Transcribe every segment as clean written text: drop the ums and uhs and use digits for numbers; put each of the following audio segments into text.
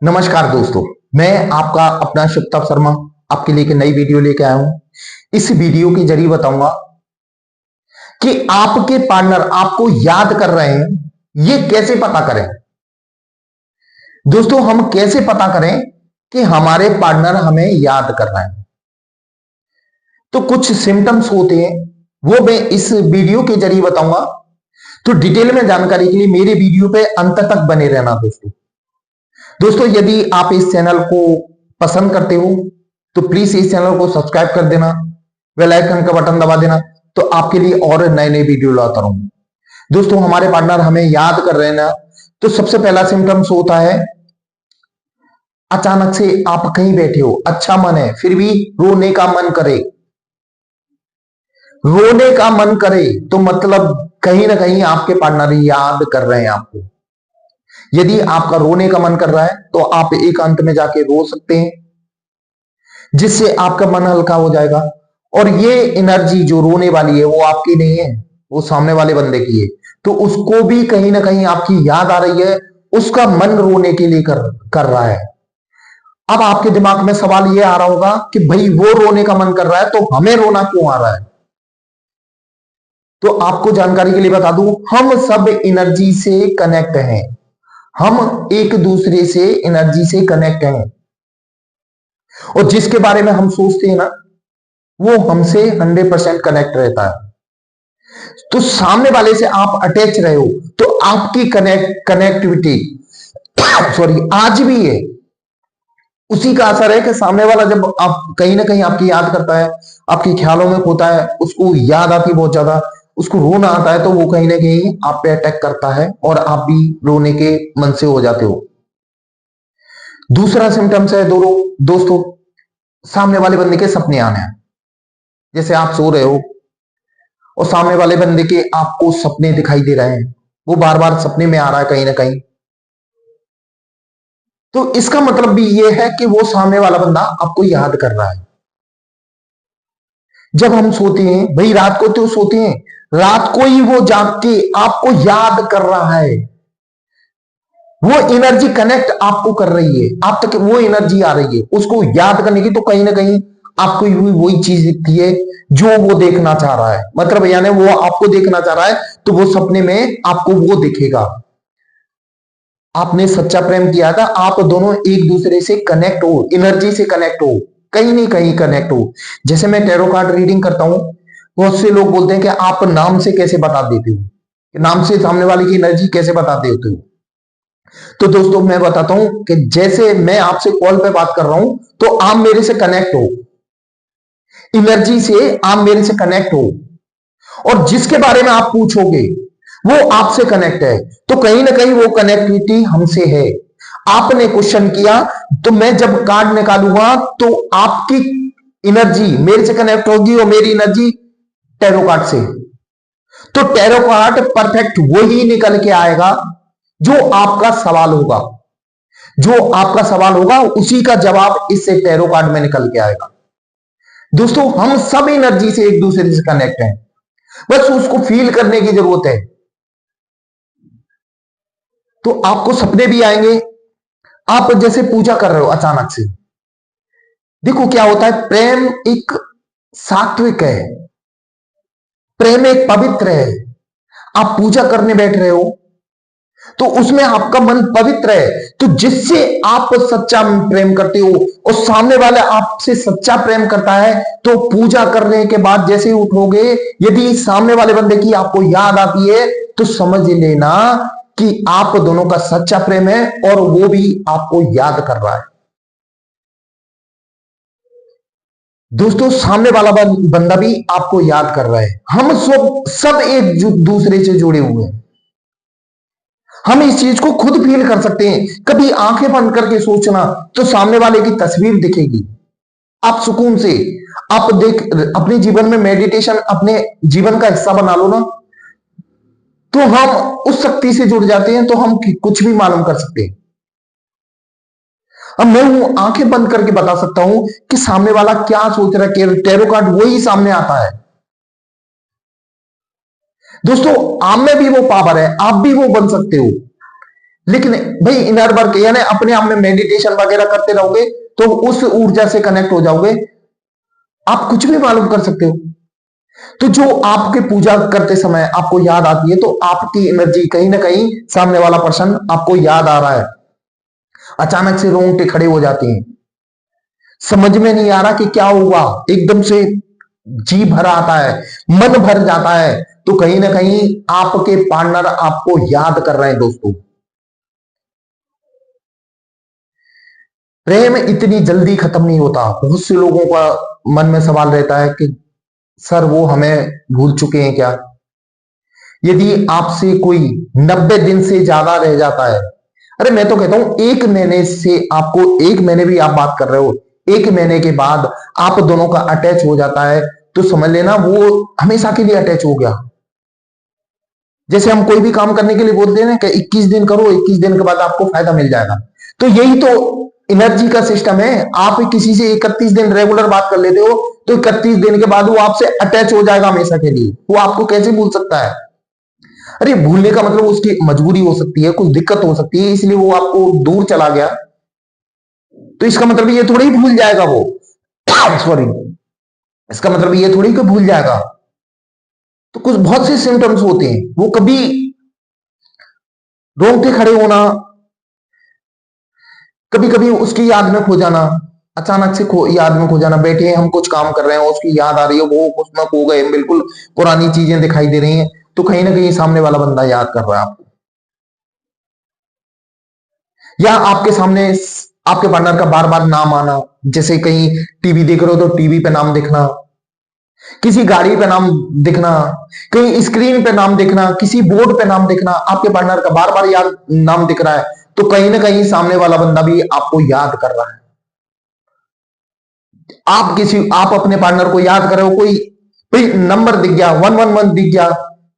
नमस्कार दोस्तों, मैं आपका अपना शिवताप शर्मा आपके लिए एक नई वीडियो लेके आया हूं। इस वीडियो के जरिए बताऊंगा कि आपके पार्टनर आपको याद कर रहे हैं, ये कैसे पता करें। दोस्तों, हम कैसे पता करें कि हमारे पार्टनर हमें याद कर रहे हैं? तो कुछ सिम्टम्स होते हैं, वो मैं इस वीडियो के जरिए बताऊंगा। तो डिटेल में जानकारी के लिए मेरे वीडियो पे अंत तक बने रहना दोस्तों, यदि आप इस चैनल को पसंद करते हो तो प्लीज इस चैनल को सब्सक्राइब कर देना, बेल आइकन का बटन दबा देना, तो आपके लिए और नए नए वीडियो लाता रहूंगा। दोस्तों, हमारे पार्टनर हमें याद कर रहे हैं ना, तो सबसे पहला सिम्टम्स होता है अचानक से आप कहीं बैठे हो, अच्छा मन है, फिर भी रोने का मन करे। रोने का मन करे तो मतलब कहीं ना कहीं आपके पार्टनर याद कर रहे हैं आपको। यदि आपका रोने का मन कर रहा है तो आप एकांत में जाके रो सकते हैं, जिससे आपका मन हल्का हो जाएगा। और ये एनर्जी जो रोने वाली है वो आपकी नहीं है, वो सामने वाले बंदे की है। तो उसको भी कहीं ना कहीं आपकी याद आ रही है, उसका मन रोने के लिए कर रहा है। अब आपके दिमाग में सवाल ये आ रहा होगा कि भाई वो रोने का मन कर रहा है तो हमें रोना क्यों आ रहा है? तो आपको जानकारी के लिए बता दूं, हम सब एनर्जी से कनेक्ट हैं। हम एक दूसरे से एनर्जी से कनेक्ट हैं, और जिसके बारे में हम सोचते हैं ना, वो हमसे 100% कनेक्ट रहता है। तो सामने वाले से आप अटैच रहे हो तो आपकी कनेक्टिविटी सॉरी आज भी है। उसी का असर है कि सामने वाला जब आप कहीं ना कहीं आपकी याद करता है, आपके ख्यालों में खोता है, उसको याद आती है बहुत ज्यादा, उसको रोना आता है, तो वो कहीं ना कहीं आप पे अटैक करता है और आप भी रोने के मन से हो जाते हो। दूसरा सिम्टम्स है दोस्तों, सामने वाले बंदे के सपने आने। जैसे आप सो रहे हो और सामने वाले बंदे के आपको सपने दिखाई दे रहे हैं, वो बार बार सपने में आ रहा है कहीं ना कहीं। तो इसका मतलब भी ये है कि वो सामने वाला बंदा आपको याद कर रहा है। जब हम सोते हैं भाई, रात को तो सोते हैं, रात को ही वो जाग के आपको याद कर रहा है। वो एनर्जी कनेक्ट आपको कर रही है, आप तक वो एनर्जी आ रही है उसको याद करने की। तो कहीं ना कहीं आपको वही चीज दिखती है जो वो देखना चाह रहा है। मतलब यानी वो आपको देखना चाह रहा है तो वो सपने में आपको वो दिखेगा। आपने सच्चा प्रेम किया था, आप दोनों एक दूसरे से कनेक्ट हो, एनर्जी से कनेक्ट हो, कहीं नहीं कहीं कनेक्ट हो। जैसे मैं टैरो कार्ड रीडिंग करता हूं, बहुत से लोग बोलते हैं कि आप नाम से कैसे बता देते हो, नाम से सामने वाले की एनर्जी कैसे बता देते हो? तो दोस्तों, मैं बताता हूं कि जैसे मैं आपसे कॉल पे बात कर रहा हूं तो आप मेरे से कनेक्ट हो, एनर्जी से आप मेरे से कनेक्ट हो, और जिसके बारे में आप पूछोगे वो आपसे कनेक्ट है। तो कहीं ना कहीं वो कनेक्टिविटी हमसे है। आपने क्वेश्चन किया तो मैं जब कार्ड निकालूंगा तो आपकी एनर्जी मेरे से कनेक्ट होगी और मेरी एनर्जी टैरो कार्ड से। तो टैरो कार्ड परफेक्ट वही निकल के आएगा जो आपका सवाल होगा। जो आपका सवाल होगा उसी का जवाब इससे टैरो कार्ड में निकल के आएगा। दोस्तों, हम सब एनर्जी से एक दूसरे से कनेक्ट हैं, बस उसको फील करने की जरूरत है। तो आपको सपने भी आएंगे, आप जैसे पूजा कर रहे हो अचानक से। देखो क्या होता है, प्रेम एक सात्विक है, प्रेम एक पवित्र है। आप पूजा करने बैठ रहे हो तो उसमें आपका मन पवित्र है। तो जिससे आप सच्चा प्रेम करते हो और सामने वाला आपसे सच्चा प्रेम करता है, तो पूजा करने के बाद जैसे ही उठोगे, यदि सामने वाले बंदे की आपको याद आती है तो समझ लेना कि आप दोनों का सच्चा प्रेम है और वो भी आपको याद कर रहा है। दोस्तों, सामने वाला बंदा भी आपको याद कर रहा है। हम सब एक दूसरे से जुड़े हुए हैं। हम इस चीज को खुद फील कर सकते हैं। कभी आंखें बंद करके सोचना तो सामने वाले की तस्वीर दिखेगी। आप सुकून से आप देख अपने जीवन में मेडिटेशन अपने जीवन का हिस्सा बना लो ना, तो हम उस शक्ति से जुड़ जाते हैं, तो हम कुछ भी मालूम कर सकते हैं। अब मैं आंखें बंद करके बता सकता हूं कि सामने वाला क्या सोच रहा है, टैरो कार्ड वही सामने आता है। दोस्तों, आप में भी वो पावर है, आप भी वो बन सकते हो। लेकिन भाई इनर वर्क यानी अपने आप में मेडिटेशन वगैरह करते रहोगे तो उस ऊर्जा से कनेक्ट हो जाओगे, आप कुछ भी मालूम कर सकते हो। तो जो आपके पूजा करते समय आपको याद आती है तो आपकी एनर्जी कहीं ना कहीं सामने वाला पर्सन आपको याद आ रहा है, अचानक से रोंगटे खड़े हो जाते हैं, समझ में नहीं आ रहा कि क्या हुआ, एकदम से जी भर आता है, मन भर जाता है, तो कहीं ना कहीं आपके पार्टनर आपको याद कर रहे हैं। दोस्तों, प्रेम इतनी जल्दी खत्म नहीं होता। बहुत से लोगों का मन में सवाल रहता है कि सर वो हमें भूल चुके हैं क्या? यदि आपसे कोई 90 दिन से ज्यादा रह जाता है, अरे मैं तो कहता हूं 1 महीने से आपको, 1 महीने भी आप बात कर रहे हो, 1 महीने के बाद आप दोनों का अटैच हो जाता है, तो समझ लेना वो हमेशा के लिए अटैच हो गया। जैसे हम कोई भी काम करने के लिए बोलते हैं ना कि 21 दिन करो, 21 दिन के बाद आपको फायदा मिल जाएगा, तो यही तो एनर्जी का सिस्टम है। आप किसी से 31 दिन रेगुलर बात कर लेते हो तो 31 दिन के बाद वो आपसे अटैच हो जाएगा हमेशा के लिए। वो आपको कैसे भूल सकता है? अरे भूलने का मतलब उसकी मजबूरी हो सकती है, कुछ दिक्कत हो सकती है, इसलिए वो आपको दूर चला गया, तो इसका मतलब ये थोड़ी ही भूल जाएगा वो। सॉरी, इसका मतलब ये थोड़ी कि भूल जाएगा। तो कुछ बहुत से सिम्टम्स होते हैं, वो कभी रोंगटे खड़े होना, कभी कभी उसकी याद में खो जाना, अचानक से याद में खो जाना, बैठे हैं हम कुछ काम कर रहे हैं, उसकी याद आ रही है, वो उसमें खो गए, बिल्कुल पुरानी चीजें दिखाई दे रही हैं, तो कहीं ना कहीं सामने वाला बंदा याद कर रहा है आपको। या आपके सामने आपके पार्टनर का बार बार नाम आना, जैसे कहीं टीवी देख रहे हो तो टीवी पे नाम दिखना, किसी गाड़ी पे नाम दिखना, कहीं स्क्रीन पे नाम दिखना, किसी बोर्ड पे नाम दिखना, आपके पार्टनर का बार बार याद नाम दिख रहा है, तो कहीं ना कहीं सामने वाला बंदा भी आपको याद कर रहा है। आप अपने पार्टनर को याद कर रहे हो, कोई नंबर दिख गया, 111 दिख गया,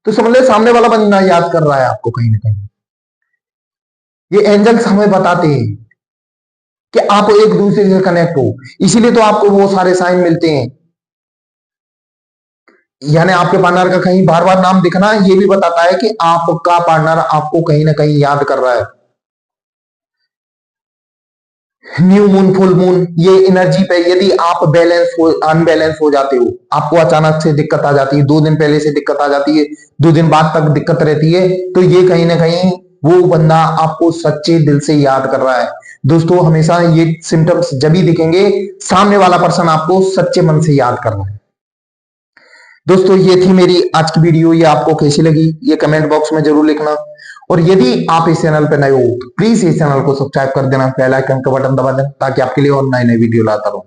तो समझ ले सामने वाला बंदा याद कर रहा है आपको कहीं ना कहीं। ये एंजल्स हमें बताते हैं कि आप एक दूसरे से कनेक्ट हो, इसीलिए तो आपको वो सारे साइन मिलते हैं। यानी आपके पार्टनर का कहीं बार बार नाम दिखना ये भी बताता है कि आपका पार्टनर आपको कहीं ना कहीं याद कर रहा है। न्यू मून, फुल मून, ये एनर्जी पे यदि आप अनबैलेंस हो जाते हो, आपको अचानक से दिक्कत आ जाती है, 2 दिन पहले से दिक्कत आ जाती है, 2 दिन बाद तक दिक्कत रहती है, तो ये कहीं ना कहीं वो बंदा आपको सच्चे दिल से याद कर रहा है। दोस्तों, हमेशा ये सिम्टम्स जब भी दिखेंगे, सामने वाला पर्सन आपको सच्चे मन से याद कर रहा है। दोस्तों, ये थी मेरी आज की वीडियो, ये आपको कैसी लगी ये कमेंट बॉक्स में जरूर लिखना, और यदि आप इस चैनल पर नए हो तो प्लीज इस चैनल को सब्सक्राइब कर देना, बेल आइकन का बटन दबा देना, ताकि आपके लिए और नए नए वीडियो लाता रहूं।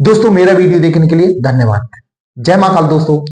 दोस्तों, मेरा वीडियो देखने के लिए धन्यवाद। जय महाकाल दोस्तों।